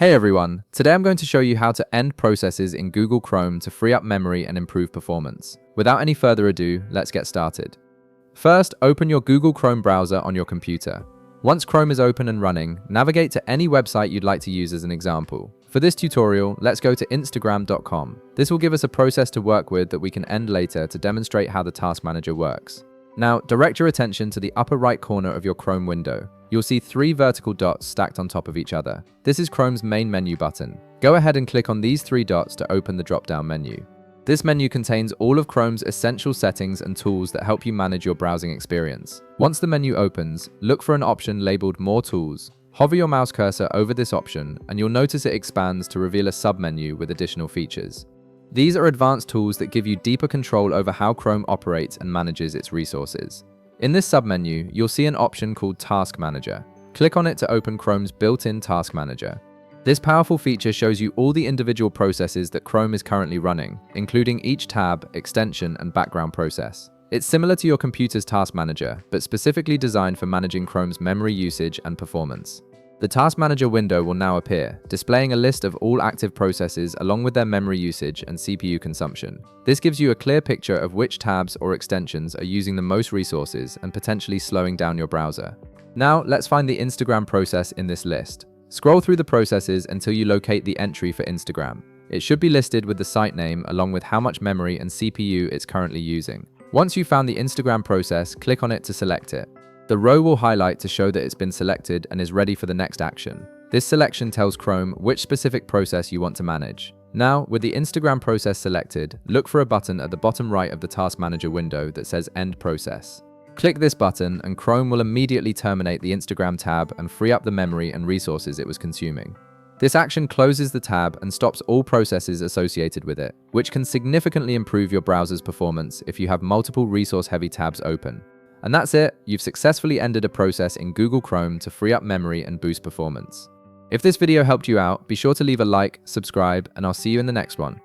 Hey everyone, today I'm going to show you how to end processes in Google Chrome to free up memory and improve performance. Without any further ado, let's get started. First, open your Google Chrome browser on your computer. Once Chrome is open and running, navigate to any website you'd like to use as an example. For this tutorial, let's go to Instagram.com. This will give us a process to work with that we can end later to demonstrate how the task manager works. Now, direct your attention to the upper right corner of your Chrome window. You'll see 3 vertical dots stacked on top of each other. This is Chrome's main menu button. Go ahead and click on these 3 dots to open the drop-down menu. This menu contains all of Chrome's essential settings and tools that help you manage your browsing experience. Once the menu opens, look for an option labeled More Tools. Hover your mouse cursor over this option, and you'll notice it expands to reveal a submenu with additional features. These are advanced tools that give you deeper control over how Chrome operates and manages its resources. In this submenu, you'll see an option called Task Manager. Click on it to open Chrome's built-in Task Manager. This powerful feature shows you all the individual processes that Chrome is currently running, including each tab, extension, and background process. It's similar to your computer's Task Manager, but specifically designed for managing Chrome's memory usage and performance. The Task Manager window will now appear, displaying a list of all active processes along with their memory usage and CPU consumption. This gives you a clear picture of which tabs or extensions are using the most resources and potentially slowing down your browser. Now, let's find the Instagram process in this list. Scroll through the processes until you locate the entry for Instagram. It should be listed with the site name along with how much memory and CPU it's currently using. Once you've found the Instagram process, click on it to select it. The row will highlight to show that it's been selected and is ready for the next action. This selection tells Chrome which specific process you want to manage. Now, with the Instagram process selected, look for a button at the bottom right of the Task Manager window that says End Process. Click this button and Chrome will immediately terminate the Instagram tab and free up the memory and resources it was consuming. This action closes the tab and stops all processes associated with it, which can significantly improve your browser's performance if you have multiple resource-heavy tabs open. And that's it, you've successfully ended a process in Google Chrome to free up memory and boost performance. If this video helped you out, be sure to leave a like, subscribe, and I'll see you in the next one.